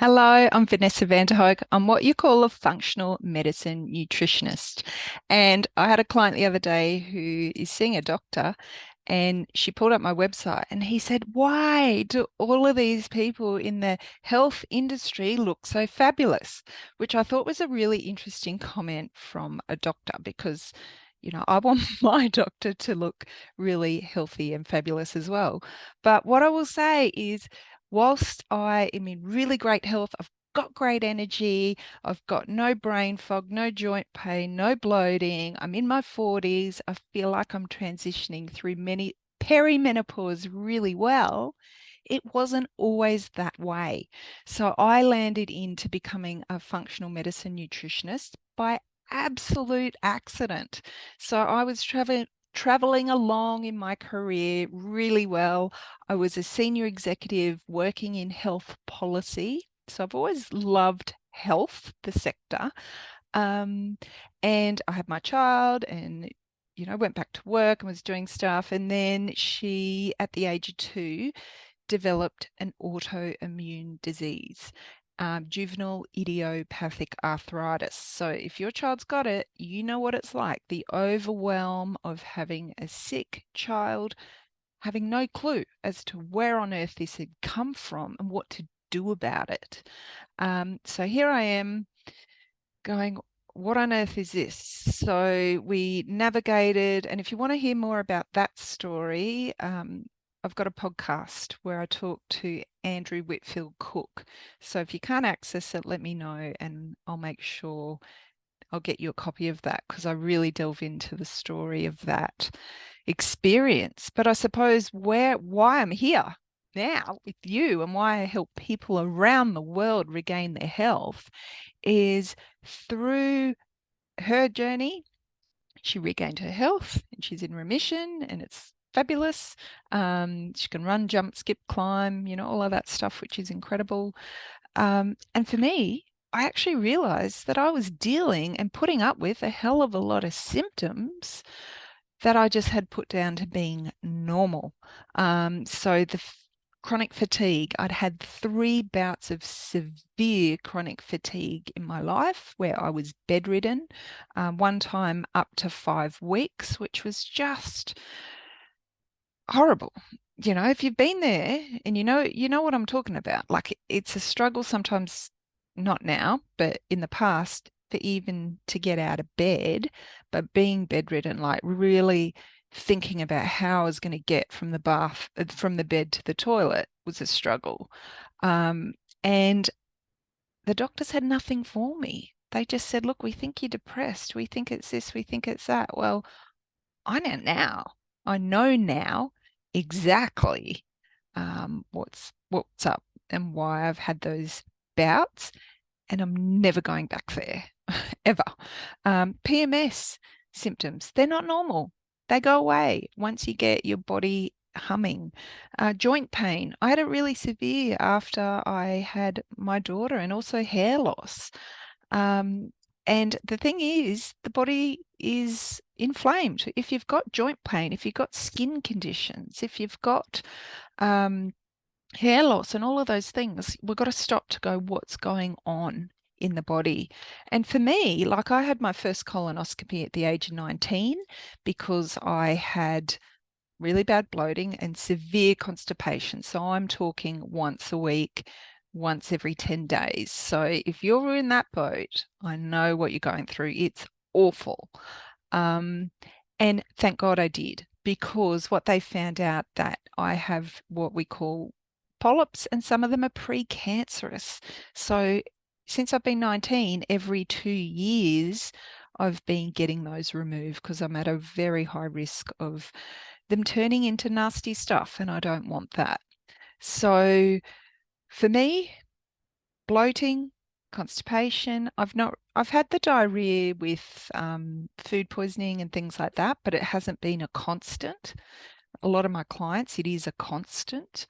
Hello, I'm Vanessa Vanderhoek. I'm what you call a functional medicine nutritionist. And I had a client the other day who is seeing a doctor, and she pulled up my website and he said, "Why do all of these people in the health industry look so fabulous?" Which I thought was a really interesting comment from a doctor because, I want my doctor to look really healthy and fabulous as well. But what I will say is, whilst I am in really great health, I've got great energy, I've got no brain fog, no joint pain, no bloating. I'm in my 40s. I feel like I'm transitioning through many perimenopause really well. It wasn't always that way. So I landed into becoming a functional medicine nutritionist by absolute accident. So I was traveling along in my career really well. I was a senior executive working in health policy. So I've always loved health, the sector. Um, and I had my child and, went back to work and was doing stuff. And then she, at the age of 2, developed an autoimmune disease. Juvenile idiopathic arthritis. So, if your child's got it, you know what it's like, the overwhelm of having a sick child, having no clue as to where on earth this had come from and what to do about it. So here I am going, what on earth is this? So we navigated, and if you want to hear more about that story, I've got a podcast where I talk to Andrew Whitfield Cook. So if you can't access it, let me know and I'll make sure I'll get you a copy of that because I really delve into the story of that experience. But I suppose why I'm here now with you and why I help people around the world regain their health is through her journey. She regained her health and she's in remission and it's fabulous. She can run, jump, skip, climb, all of that stuff, which is incredible. And for me, I actually realized that I was dealing and putting up with a hell of a lot of symptoms that I just had put down to being normal. So the chronic fatigue, I'd had 3 bouts of severe chronic fatigue in my life where I was bedridden, one time up to 5 weeks, which was just horrible. If you've been there and you know what I'm talking about. Like it's a struggle sometimes, not now, but in the past, for even to get out of bed, but being bedridden, like really thinking about how I was going to get from from the bed to the toilet was a struggle. Um, and the doctors had nothing for me. They just said, look, we think you're depressed. We think it's this, we think it's that. Well, I know now. I know now exactly what's up and why I've had those bouts, and I'm never going back there ever. PMS symptoms, they're not normal. They go away once you get your body humming. Joint pain, I had it really severe after I had my daughter, and also hair loss. Um, and the thing is, the body is inflamed. If you've got joint pain, if you've got skin conditions, if you've got um, hair loss and all of those things, we've got to stop to go, what's going on in the body? And for me, like I had my first colonoscopy at the age of 19 because I had really bad bloating and severe constipation. So I'm talking once a week, once every 10 days. So if you're in that boat, I know what you're going through. It's awful. Um, and thank God I did, because what they found out that I have what we call polyps, and some of them are precancerous. So since I've been 19, every 2 years, I've been getting those removed because I'm at a very high risk of them turning into nasty stuff, and I don't want that. So for me, bloating, constipation, I've had the diarrhea with food poisoning and things like that, but it hasn't been a constant. A lot of my clients, it is a constant.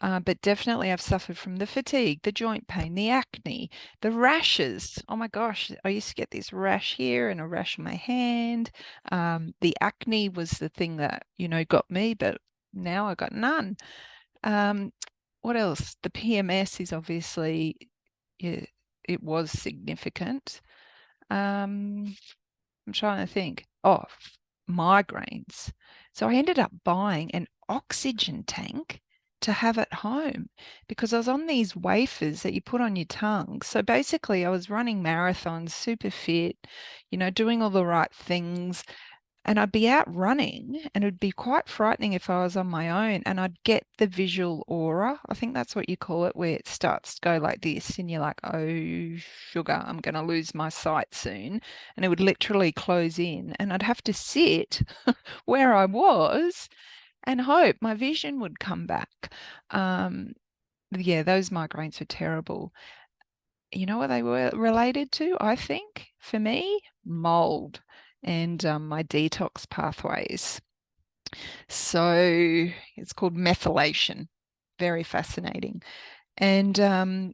But definitely I've suffered from the fatigue, the joint pain, the acne, the rashes. Oh my gosh, I used to get this rash here and a rash on my hand. The acne was the thing that, got me, but now I got none. Um, what else? The PMS is obviously it was significant. I'm trying to think. Oh, migraines. So I ended up buying an oxygen tank to have at home because I was on these wafers that you put on your tongue. So basically, I was running marathons, super fit, doing all the right things. And I'd be out running, and it would be quite frightening if I was on my own, and I'd get the visual aura. I think that's what you call it, where it starts to go like this, and you're like, oh, sugar, I'm going to lose my sight soon. And it would literally close in, and I'd have to sit where I was and hope my vision would come back. Yeah, those migraines were terrible. You know what they were related to, I think, for me? Mold and my detox pathways. So it's called methylation. Very fascinating. And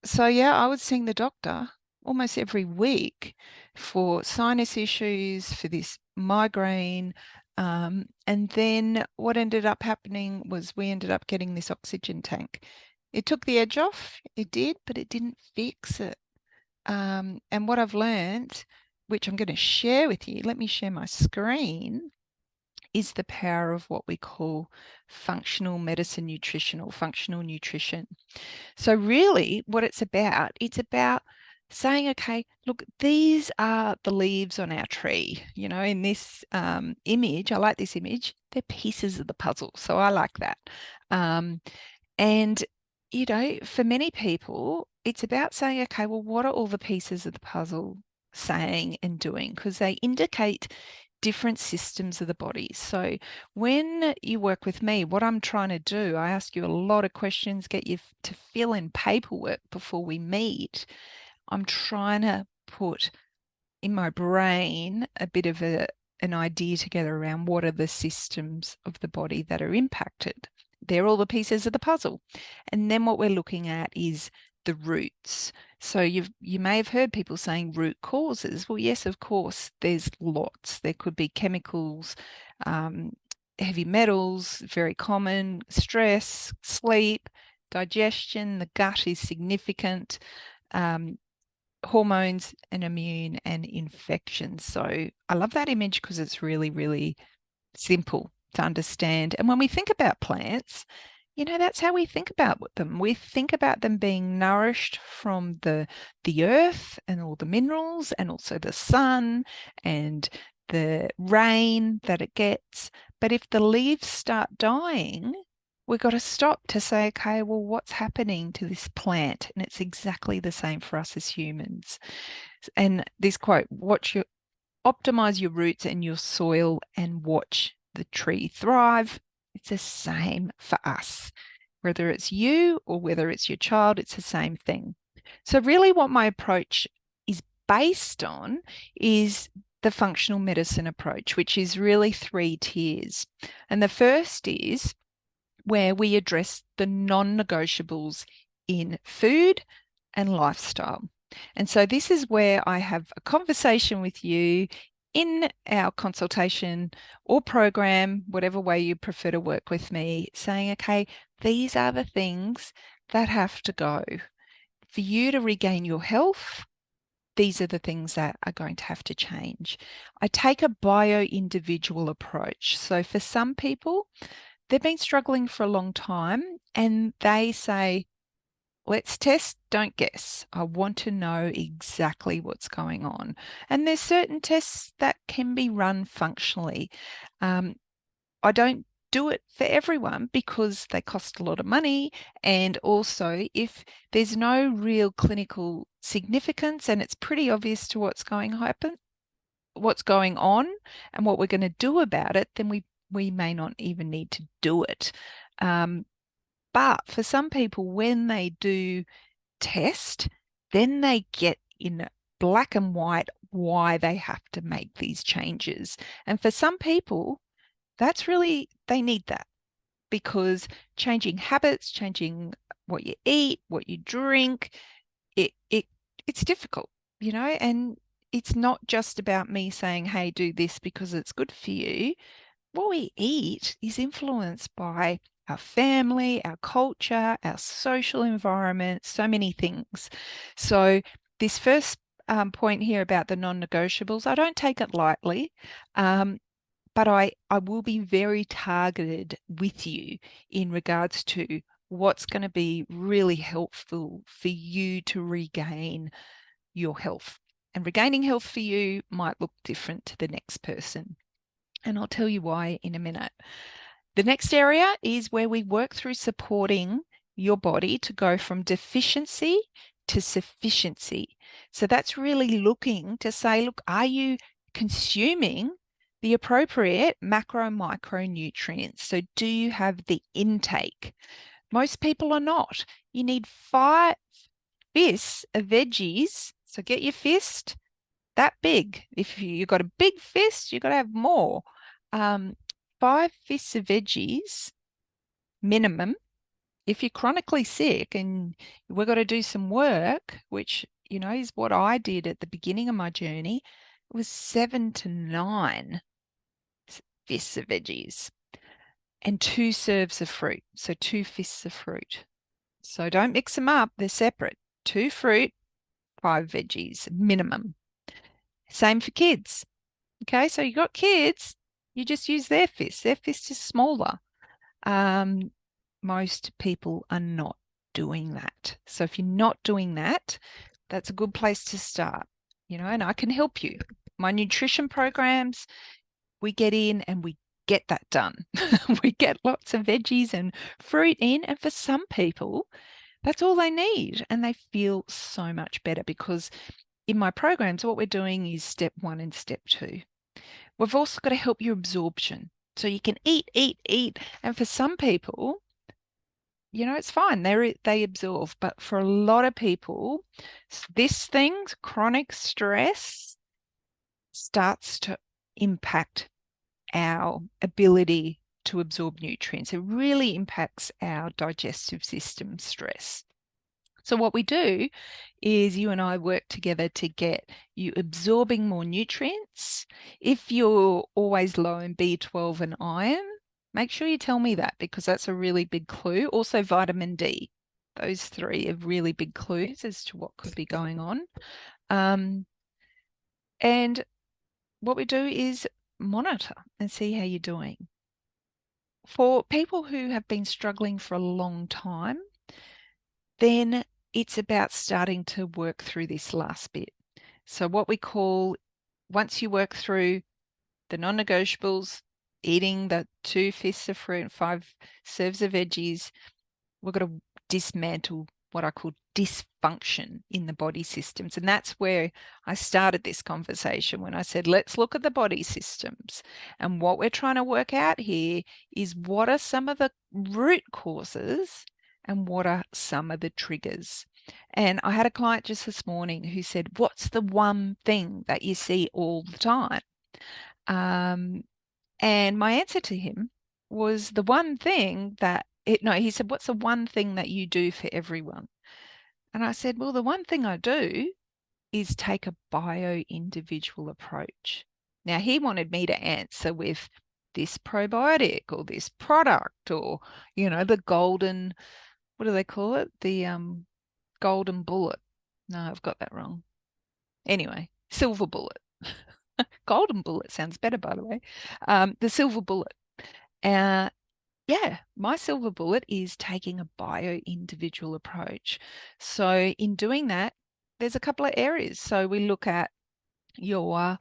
so, yeah, I was seeing the doctor almost every week for sinus issues, for this migraine. And then what ended up happening was we ended up getting this oxygen tank. It took the edge off, it did, but it didn't fix it. And what I've learned, which I'm going to share with you, let me share my screen, is the power of what we call functional medicine nutrition or functional nutrition. So really what it's about saying, okay, look, these are the leaves on our tree. In this image, I like this image, they're pieces of the puzzle. So I like that. And for many people, it's about saying, okay, well, what are all the pieces of the puzzle saying and doing? Because they indicate different systems of the body. So when you work with me, what I'm trying to do, I ask you a lot of questions, get you to fill in paperwork before we meet. I'm trying to put in my brain a bit of an idea together around what are the systems of the body that are impacted. They're all the pieces of the puzzle. And then what we're looking at is the roots. So you may have heard people saying root causes. Well, yes, of course, there's lots. There could be chemicals, heavy metals, very common, stress, sleep, digestion, the gut is significant, hormones and immune and infections. So I love that image because it's really, really simple to understand. And when we think about plants, that's how we think about them. We think about them being nourished from the earth and all the minerals and also the sun and the rain that it gets. But if the leaves start dying, we've got to stop to say, okay, well, what's happening to this plant? And it's exactly the same for us as humans. And this quote, optimize your roots and your soil and watch the tree thrive. It's the same for us. Whether it's you or whether it's your child, it's the same thing. So really what my approach is based on is the functional medicine approach, which is really 3 tiers. And the first is where we address the non-negotiables in food and lifestyle. And so this is where I have a conversation with you in our consultation or program, whatever way you prefer to work with me, saying, okay, these are the things that have to go. For you to regain your health, these are the things that are going to have to change. I take a bio-individual approach. So for some people, they've been struggling for a long time and they say, let's test, don't guess. I want to know exactly what's going on. And there's certain tests that can be run functionally. I don't do it for everyone because they cost a lot of money. And also, if there's no real clinical significance and it's pretty obvious to what's going on and what we're going to do about it, then we may not even need to do it. But for some people, when they do test, then they get in black and white why they have to make these changes. And for some people, they need that because changing habits, changing what you eat, what you drink, it's difficult, and it's not just about me saying, hey, do this because it's good for you. What we eat is influenced by our family, our culture, our social environment, so many things. So this first point here about the non-negotiables, I don't take it lightly, but I will be very targeted with you in regards to what's going to be really helpful for you to regain your health. And regaining health for you might look different to the next person. And I'll tell you why in a minute. The next area is where we work through supporting your body to go from deficiency to sufficiency. So that's really looking to say, look, are you consuming the appropriate macro and micronutrients? So do you have the intake? Most people are not. You need 5 fists of veggies. So get your fist that big. If you've got a big fist, you've got to have more. 5 fists of veggies minimum. If you're chronically sick and we've got to do some work, which, you know, is what I did at the beginning of my journey, it was 7 to 9 fists of veggies and 2 serves of fruit. So 2 fists of fruit. So don't mix them up. They're separate. 2 fruit, 5 veggies minimum. Same for kids. Okay, so you got kids, you just use their fist. Their fist is smaller. Most people are not doing that. So if you're not doing that, that's a good place to start, you know, and I can help you. My nutrition programs, we get in and we get that done. We get lots of veggies and fruit in. And for some people, that's all they need. And they feel so much better because in my programs, what we're doing is step 1 and step 2. We've also got to help your absorption. So you can eat. And for some people, you know, it's fine. They absorb. But for a lot of people, this thing, chronic stress, starts to impact our ability to absorb nutrients. It really impacts our digestive system stress. So what we do is you and I work together to get you absorbing more nutrients. If you're always low in B12 and iron, make sure you tell me that because that's a really big clue. Also vitamin D. Those 3 are really big clues as to what could be going on. And what we do is monitor and see how you're doing. For people who have been struggling for a long time, then it's about starting to work through this last bit. So what we call, once you work through the non-negotiables, eating the 2 fists of fruit and 5 serves of veggies, we've got to dismantle what I call dysfunction in the body systems. And that's where I started this conversation when I said, let's look at the body systems. And what we're trying to work out here is what are some of the root causes and what are some of the triggers. And I had a client just this morning who said, what's the one thing that you see all the time? And my answer to him was the one thing that he said, what's the one thing that you do for everyone? And I said, well, the one thing I do is take a bio-individual approach. Now, he wanted me to answer with this probiotic or this product or, you know, the golden, what do they call it? The golden bullet. No, I've got that wrong. Anyway, silver bullet. Golden bullet sounds better, by the way. The silver bullet. Yeah, my silver bullet is taking a bio-individual approach. So in doing that, there's a couple of areas. So we look at your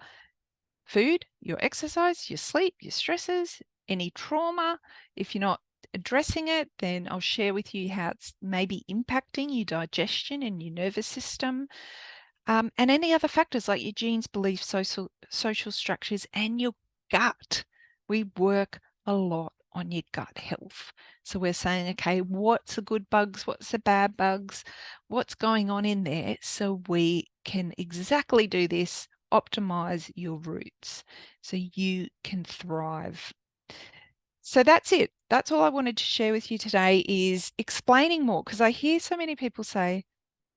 food, your exercise, your sleep, your stresses, any trauma. If you're not addressing it, then I'll share with you how it's maybe impacting your digestion and your nervous system. And any other factors like your genes, beliefs, social structures, and your gut. We work a lot on your gut health. So we're saying, okay, what's the good bugs? What's the bad bugs? What's going on in there? So we can exactly do this, optimize your roots so you can thrive. So that's it. That's all I wanted to share with you today is explaining more because I hear so many people say,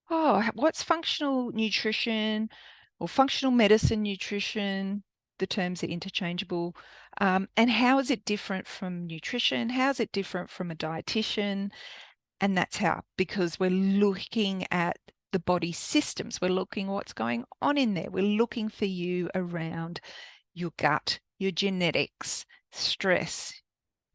oh, what's functional nutrition or functional medicine nutrition? The terms are interchangeable. And how is it different from nutrition? How is it different from a dietitian? And that's how, because we're looking at the body systems. We're looking what's going on in there. We're looking for you around your gut, your genetics, stress,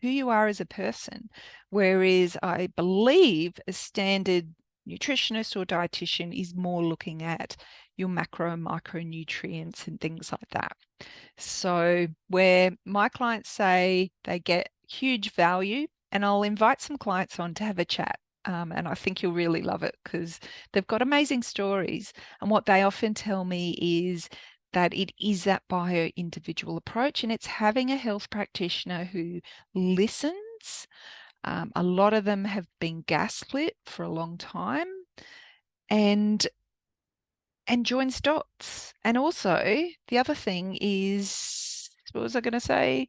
who you are as a person. Whereas I believe a standard nutritionist or dietitian is more looking at your macro and micronutrients and things like that. So where my clients say they get huge value, and I'll invite some clients on to have a chat. And I think you'll really love it because they've got amazing stories. And what they often tell me is that it is that bio-individual approach, and it's having a health practitioner who listens. A lot of them have been gaslit for a long time and joins dots. And also the other thing is, what was I going to say?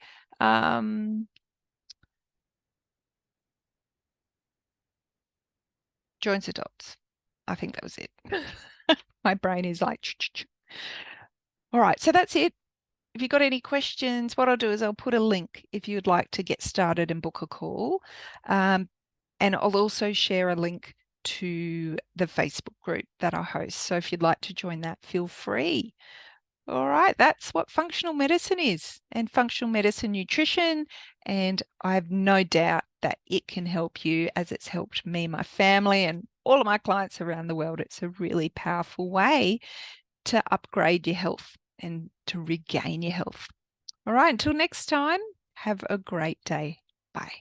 Joins the dots. I think that was it. My brain is like, all right, so that's it. If you've got any questions, what I'll do is I'll put a link if you'd like to get started and book a call. And I'll also share a link to the Facebook group that I host. So if you'd like to join that, feel free. All right, that's what functional medicine is, and functional medicine nutrition. And I have no doubt that it can help you as it's helped me, my family, and all of my clients around the world. It's a really powerful way to upgrade your health and to regain your health. All right, until next time, have a great day. Bye.